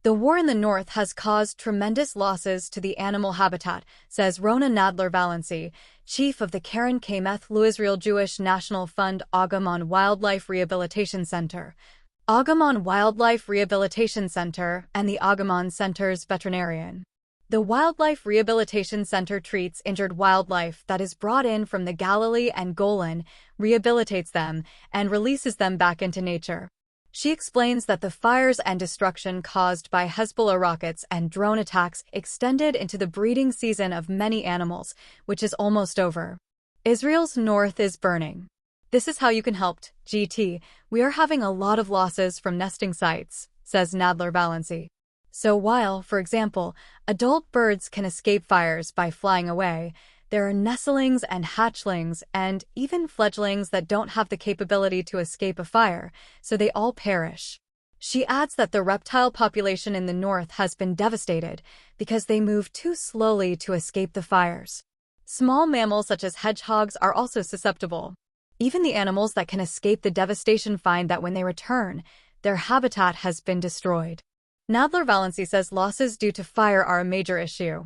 The war in the north has caused tremendous losses to the animal habitat, says Rona Nadler-Valency, chief of the Karen Kaimeth Israel Jewish National Fund Agamon Wildlife Rehabilitation Center. Agamon Wildlife Rehabilitation Center and the Agamon Center's veterinarian. The Wildlife Rehabilitation Center treats injured wildlife that is brought in from the Galilee and Golan, rehabilitates them, and releases them back into nature. She explains that the fires and destruction caused by Hezbollah rockets and drone attacks extended into the breeding season of many animals, which is almost over. Israel's north is burning. This is how you can help, GT. We are having a lot of losses from nesting sites, says Nadler-Valency. So while, for example, adult birds can escape fires by flying away, there are nestlings and hatchlings and even fledglings that don't have the capability to escape a fire, so they all perish. She adds that the reptile population in the north has been devastated because they move too slowly to escape the fires. Small mammals such as hedgehogs are also susceptible. Even the animals that can escape the devastation find that when they return, their habitat has been destroyed. Nadler-Valency says losses due to fire are a major issue.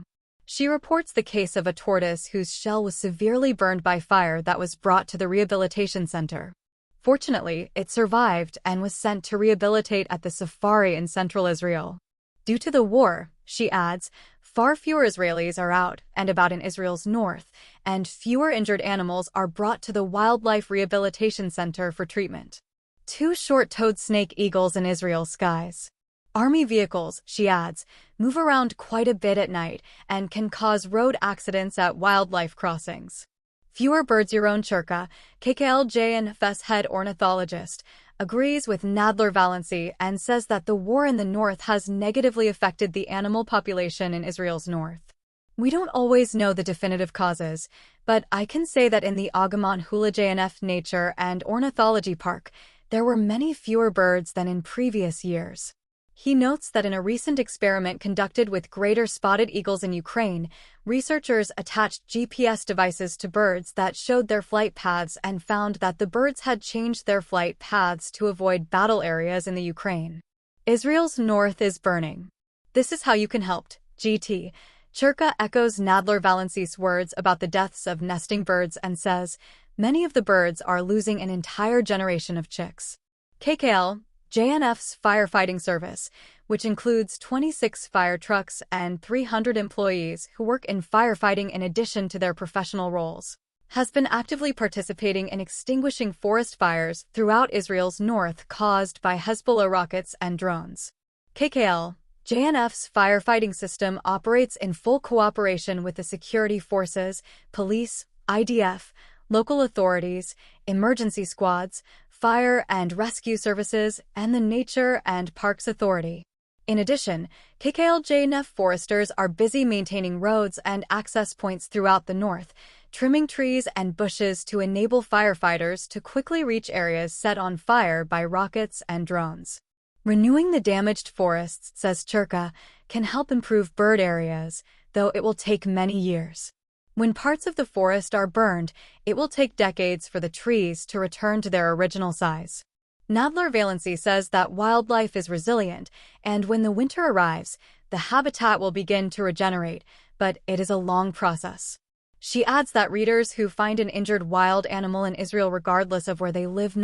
She reports the case of a tortoise whose shell was severely burned by fire that was brought to the rehabilitation center. Fortunately, it survived and was sent to rehabilitate at the safari in central Israel. Due to the war, she adds, far fewer Israelis are out and about in Israel's north, and fewer injured animals are brought to the Wildlife Rehabilitation Center for treatment. 2 short-toed snake eagles in Israel's skies. Army vehicles, she adds, move around quite a bit at night and can cause road accidents at wildlife crossings. Fewer birds. Yaron Churka, KKL-JNF's head ornithologist, agrees with Nadler-Valency and says that the war in the north has negatively affected the animal population in Israel's north. We don't always know the definitive causes, but I can say that in the Agamon KKL-JNF Nature and Ornithology Park, there were many fewer birds than in previous years. He notes that in a recent experiment conducted with greater spotted eagles in Ukraine, researchers attached GPS devices to birds that showed their flight paths and found that the birds had changed their flight paths to avoid battle areas in the Ukraine. Israel's north is burning. This is how you can help, GT. Churka echoes Nadler-Valency's words about the deaths of nesting birds and says, many of the birds are losing an entire generation of chicks. KKL-JNF's firefighting service, which includes 26 fire trucks and 300 employees who work in firefighting in addition to their professional roles, has been actively participating in extinguishing forest fires throughout Israel's north caused by Hezbollah rockets and drones. KKL-JNF's firefighting system operates in full cooperation with the security forces, police, IDF, local authorities, emergency squads, fire and rescue services, and the Nature and Parks Authority. In addition, KKL-JNF foresters are busy maintaining roads and access points throughout the north, trimming trees and bushes to enable firefighters to quickly reach areas set on fire by rockets and drones. Renewing the damaged forests, says Churka, can help improve bird areas, though it will take many years. When parts of the forest are burned, it will take decades for the trees to return to their original size. Nadler-Valency says that wildlife is resilient, and when the winter arrives, the habitat will begin to regenerate, but it is a long process. She adds that readers who find an injured wild animal in Israel regardless of where they live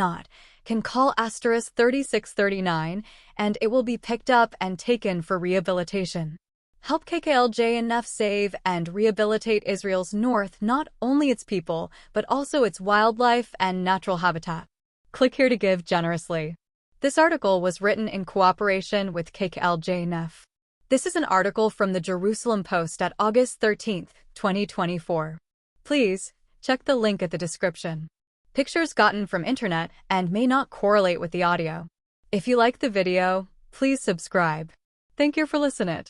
can call *3639 and it will be picked up and taken for rehabilitation. Help KKL-JNF save and rehabilitate Israel's north, not only its people, but also its wildlife and natural habitat. Click here to give generously. This article was written in cooperation with KKL-JNF. This is an article from the Jerusalem Post at August 13, 2024. Please check the link at the description. Pictures gotten from internet and may not correlate with the audio. If you like the video, please subscribe. Thank you for listening.